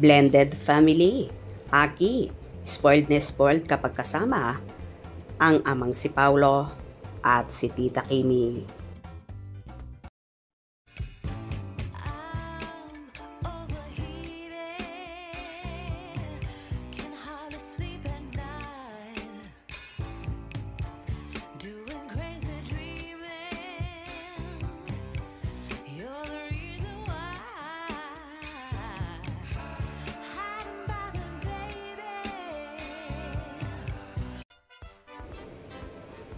Blended family. Aki, spoiled na spoiled kapag kasama ang amang si Paulo at si Tita Kimi.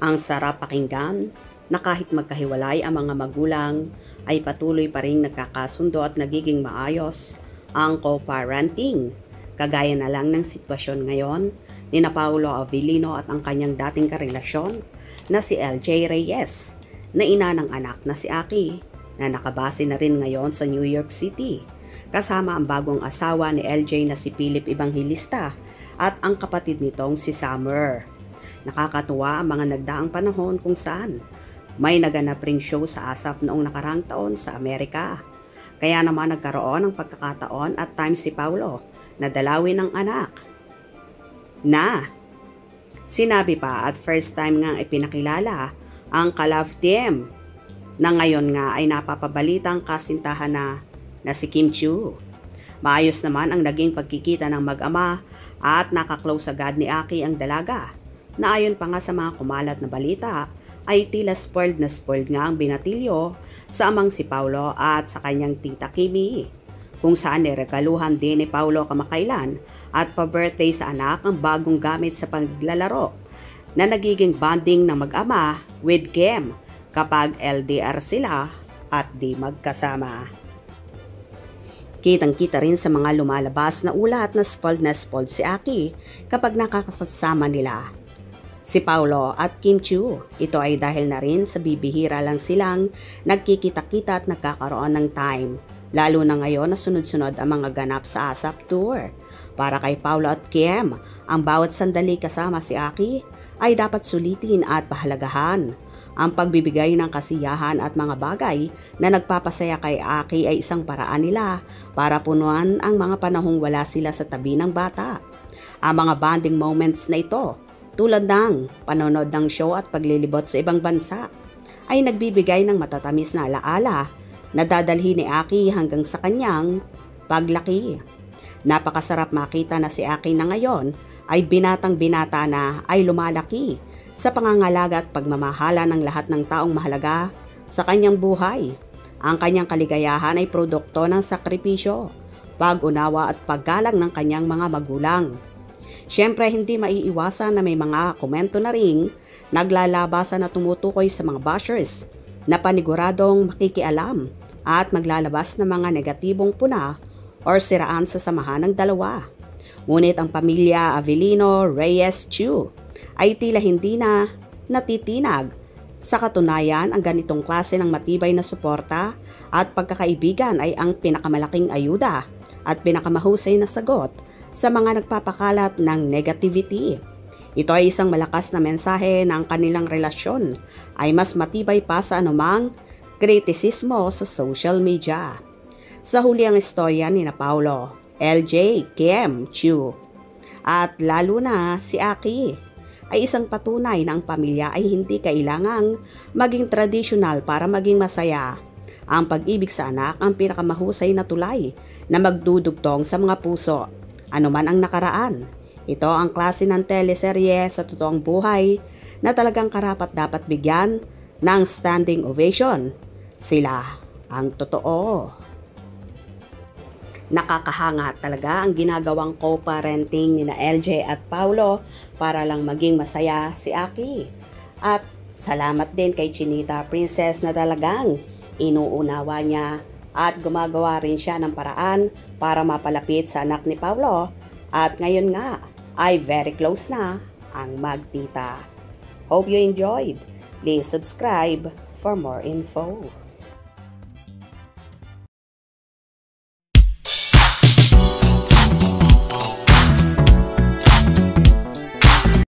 Ang sarap pakinggan na kahit magkahiwalay ang mga magulang ay patuloy pa rin nagkakasundo at nagiging maayos ang co-parenting. Kagaya na lang ng sitwasyon ngayon ni na Paulo Avellino at ang kanyang dating karelasyon na si LJ Reyes na ina ng anak na si Aki na nakabase na rin ngayon sa New York City kasama ang bagong asawa ni LJ na si Philip Evangelista at ang kapatid nitong si Summer. Nakakatuwa ang mga nagdaang panahon kung saan may naganap ring show sa ASAP noong nakarang taon sa Amerika. Kaya naman nagkaroon ng pagkakataon at time si Paulo na dalawin ng anak. Na sinabi pa at first time nga ipinakilala ang ka-love team na ngayon nga ay napapabalitang kasintahan na si Kim Chiu. Maayos naman ang naging pagkikita ng mag-ama at nakaklose agad ni Aki ang dalaga. Na ayon pa nga sa mga kumalat na balita ay tila spoiled na spoiled nga ang binatilyo sa amang si Paulo at sa kanyang tita Kimi, kung saan niregaluhan din ni Paulo kamakailan at pa-birthday sa anak ang bagong gamit sa paglalaro na nagiging bonding ng mag-ama with Kim kapag LDR sila at di magkasama. Kitang-kita rin sa mga lumalabas na ulat na spoiled si Aki kapag nakakasama nila si Paulo at Kim Chiu. Ito ay dahil na rin sa bibihira lang silang nagkikita-kita at nagkakaroon ng time. Lalo na ngayon na sunod-sunod ang mga ganap sa ASAP Tour. Para kay Paulo at Kim, ang bawat sandali kasama si Aki ay dapat sulitin at pahalagahan. Ang pagbibigay ng kasiyahan at mga bagay na nagpapasaya kay Aki ay isang paraan nila para punuan ang mga panahong wala sila sa tabi ng bata. Ang mga bonding moments na ito, tulad ng panonood ng show at paglilibot sa ibang bansa, ay nagbibigay ng matatamis na alaala na dadalhin ni Aki hanggang sa kanyang paglaki. Napakasarap makita na si Aki na ngayon ay binatang-binata na ay lumalaki sa pangangalaga at pagmamahala ng lahat ng taong mahalaga sa kanyang buhay. Ang kanyang kaligayahan ay produkto ng sakripisyo, pag-unawa at paggalang ng kanyang mga magulang. Siyempre, hindi maiiwasan na may mga komento na ring naglalabasan na tumutukoy sa mga bashers na paniguradong makikialam at maglalabas ng mga negatibong puna or siraan sa samahan ng dalawa. Ngunit ang pamilya Avellino Reyes Chiu ay tila hindi na natitinag. Sa katunayan, ang ganitong klase ng matibay na suporta at pagkakaibigan ay ang pinakamalaking ayuda at pinakamahusay na sagot sa mga nagpapakalat ng negativity. Ito ay isang malakas na mensahe na ang kanilang relasyon ay mas matibay pa sa anumang kritisismo sa social media. Sa huli ang istorya ni na Paulo, LJ, Kim, Chiu, at lalo na si Aki ay isang patunay na ang pamilya ay hindi kailangang maging tradisyonal para maging masaya. Ang pag-ibig sa anak ang pinakamahusay na tulay na magdudugtong sa mga puso. Ano man ang nakaraan, ito ang klase ng teleserye sa totoong buhay na talagang karapat dapat bigyan ng standing ovation. Sila ang totoo. Nakakahanga talaga ang ginagawang co-parenting ni na LJ at Paulo para lang maging masaya si Aki. At salamat din kay Chinita Princess na talagang inuunawa niya at gumagawa rin siya ng paraan para mapalapit sa anak ni Paulo at ngayon nga ay very close na ang magtita. Hope you enjoyed. Please subscribe for more info.